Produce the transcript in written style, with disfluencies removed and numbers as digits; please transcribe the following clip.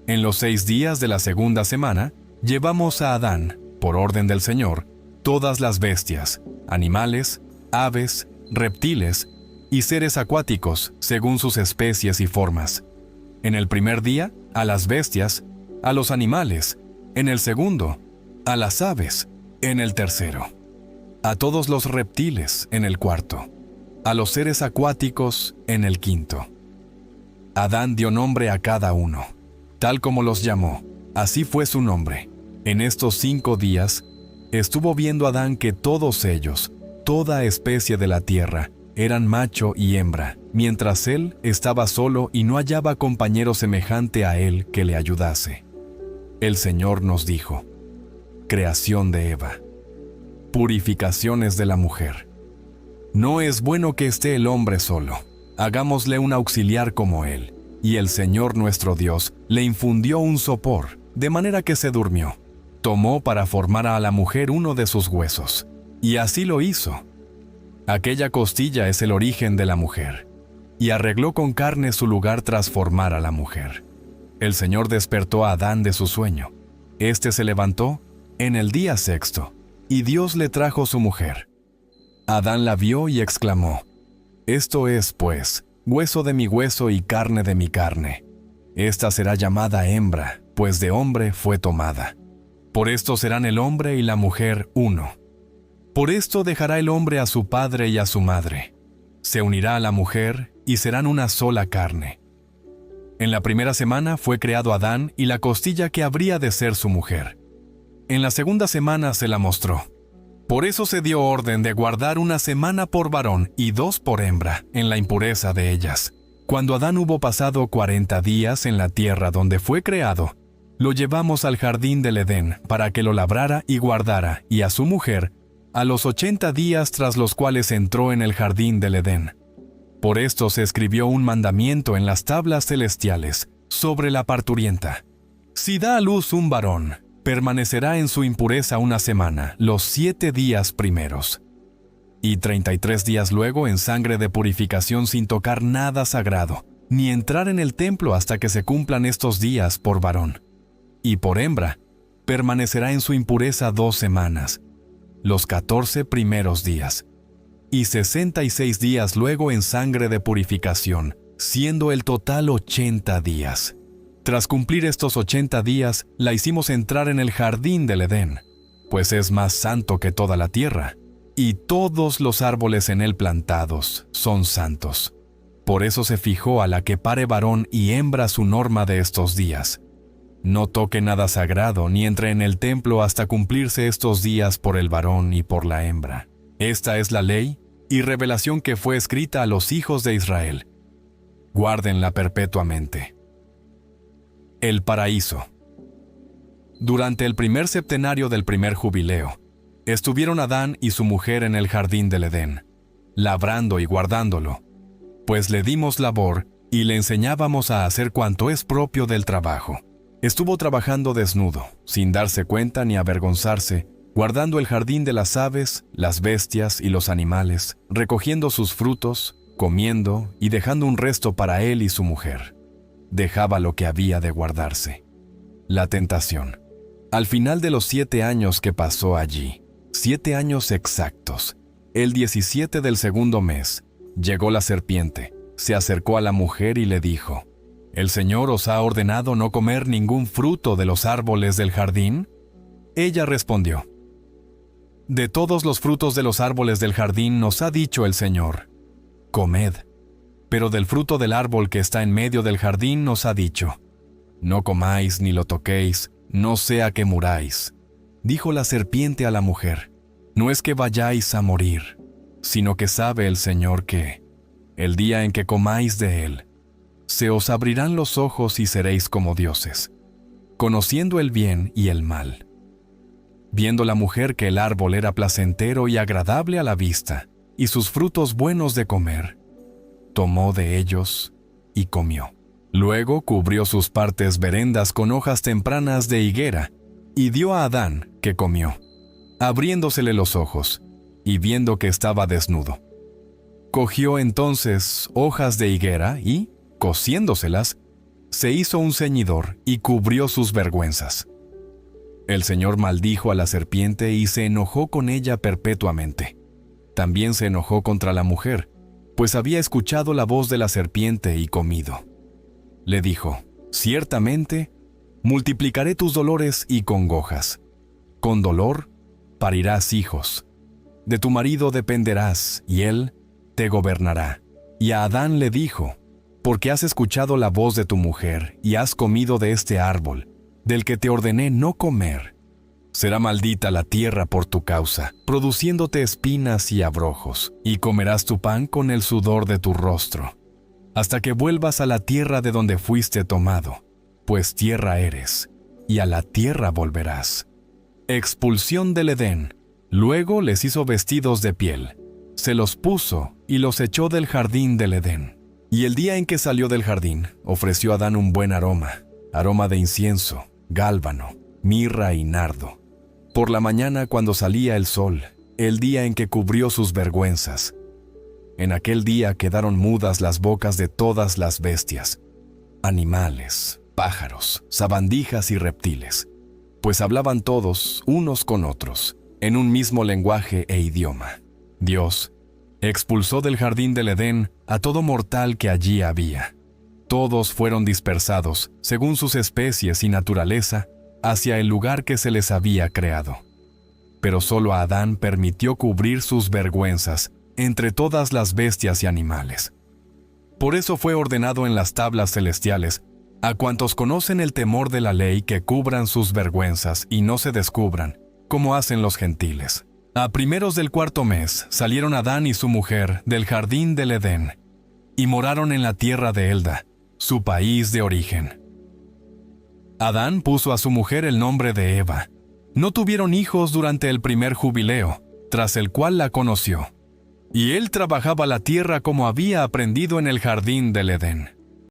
En los 6 días de la segunda semana, llevamos a Adán, por orden del Señor, todas las bestias, animales, aves, reptiles y seres acuáticos, según sus especies y formas. En el primer día, a las bestias, a los animales; en el segundo, a las aves; en el tercero, a todos los reptiles; en el cuarto, a los seres acuáticos; en el quinto. Adán dio nombre a cada uno, tal como los llamó, así fue su nombre. En estos 5 días, estuvo viendo Adán que todos ellos, toda especie de la tierra, eran macho y hembra, mientras él estaba solo y no hallaba compañero semejante a él que le ayudase. El Señor nos dijo: creación de Eva, purificaciones de la mujer. No es bueno que esté el hombre solo, hagámosle un auxiliar como él. Y el Señor nuestro Dios le infundió un sopor, de manera que se durmió. Tomó para formar a la mujer uno de sus huesos, y así lo hizo. Aquella costilla es el origen de la mujer, y arregló con carne su lugar tras formar a la mujer. El Señor despertó a Adán de su sueño. Este se levantó en el día 6º, y Dios le trajo su mujer. Adán la vio y exclamó: esto es, pues, hueso de mi hueso y carne de mi carne. Esta será llamada hembra, pues de hombre fue tomada. Por esto serán el hombre y la mujer uno. Por esto dejará el hombre a su padre y a su madre. Se unirá a la mujer y serán una sola carne. En la primera semana fue creado Adán y la costilla que habría de ser su mujer. En la segunda semana se la mostró. Por eso se dio orden de guardar 1 semana por varón y 2 por hembra, en la impureza de ellas. Cuando Adán hubo pasado 40 días en la tierra donde fue creado, lo llevamos al jardín del Edén para que lo labrara y guardara, y a su mujer, a los 80 días tras los cuales entró en el jardín del Edén. Por esto se escribió un mandamiento en las tablas celestiales sobre la parturienta. Si da a luz un varón, permanecerá en su impureza 1 semana, los 7 días primeros, y 33 días luego en sangre de purificación sin tocar nada sagrado, ni entrar en el templo hasta que se cumplan estos días por varón. Y por hembra, permanecerá en su impureza 2 semanas, los 14 primeros días, y 66 días luego en sangre de purificación, siendo el total 80 días. Tras cumplir estos 80 días, la hicimos entrar en el jardín del Edén, pues es más santo que toda la tierra, y todos los árboles en él plantados son santos. Por eso se fijó a la que pare varón y hembra su norma de estos días. No toque nada sagrado, ni entre en el templo hasta cumplirse estos días por el varón y por la hembra. Esta es la ley y revelación que fue escrita a los hijos de Israel. Guárdenla perpetuamente. El paraíso. Durante el primer septenario del primer jubileo, estuvieron Adán y su mujer en el jardín del Edén, labrando y guardándolo, pues le dimos labor y le enseñábamos a hacer cuanto es propio del trabajo. Estuvo trabajando desnudo, sin darse cuenta ni avergonzarse, guardando el jardín de las aves, las bestias y los animales, recogiendo sus frutos, comiendo y dejando un resto para él y su mujer. Dejaba lo que había de guardarse. La tentación. Al final de los 7 años que pasó allí, 7 años exactos, el 17 del segundo mes, llegó la serpiente, se acercó a la mujer y le dijo: ¿El Señor os ha ordenado no comer ningún fruto de los árboles del jardín? Ella respondió: De todos los frutos de los árboles del jardín nos ha dicho el Señor: comed. Pero del fruto del árbol que está en medio del jardín nos ha dicho: no comáis ni lo toquéis, no sea que muráis. Dijo la serpiente a la mujer: no es que vayáis a morir, sino que sabe el Señor que, el día en que comáis de él, se os abrirán los ojos y seréis como dioses, conociendo el bien y el mal. Viendo la mujer que el árbol era placentero y agradable a la vista, y sus frutos buenos de comer, tomó de ellos y comió. Luego cubrió sus partes berendas con hojas tempranas de higuera, y dio a Adán, que comió, abriéndosele los ojos, y viendo que estaba desnudo. Cogió entonces hojas de higuera y, cosiéndoselas, se hizo un ceñidor y cubrió sus vergüenzas. El Señor maldijo a la serpiente y se enojó con ella perpetuamente. También se enojó contra la mujer, pues había escuchado la voz de la serpiente y comido. Le dijo: ciertamente, multiplicaré tus dolores y congojas. Con dolor parirás hijos. De tu marido dependerás, y él te gobernará. Y a Adán le dijo: porque has escuchado la voz de tu mujer y has comido de este árbol, del que te ordené no comer, será maldita la tierra por tu causa, produciéndote espinas y abrojos, y comerás tu pan con el sudor de tu rostro, hasta que vuelvas a la tierra de donde fuiste tomado, pues tierra eres, y a la tierra volverás. Expulsión del Edén. Luego les hizo vestidos de piel, se los puso y los echó del jardín del Edén. Y el día en que salió del jardín, ofreció a Adán un buen aroma de incienso, gálbano, mirra y nardo. Por la mañana, cuando salía el sol, el día en que cubrió sus vergüenzas, en aquel día quedaron mudas las bocas de todas las bestias, animales, pájaros, sabandijas y reptiles, pues hablaban todos unos con otros, en un mismo lenguaje e idioma. Dios expulsó del jardín del Edén a todo mortal que allí había. Todos fueron dispersados, según sus especies y naturaleza, hacia el lugar que se les había creado. Pero solo a Adán permitió cubrir sus vergüenzas entre todas las bestias y animales. Por eso fue ordenado en las tablas celestiales a cuantos conocen el temor de la ley que cubran sus vergüenzas y no se descubran, como hacen los gentiles. A primeros del 4º mes salieron Adán y su mujer del jardín del Edén y moraron en la tierra de Elda, su país de origen. Adán puso a su mujer el nombre de Eva. No tuvieron hijos durante el primer jubileo, tras el cual la conoció. Y él trabajaba la tierra como había aprendido en el jardín del Edén.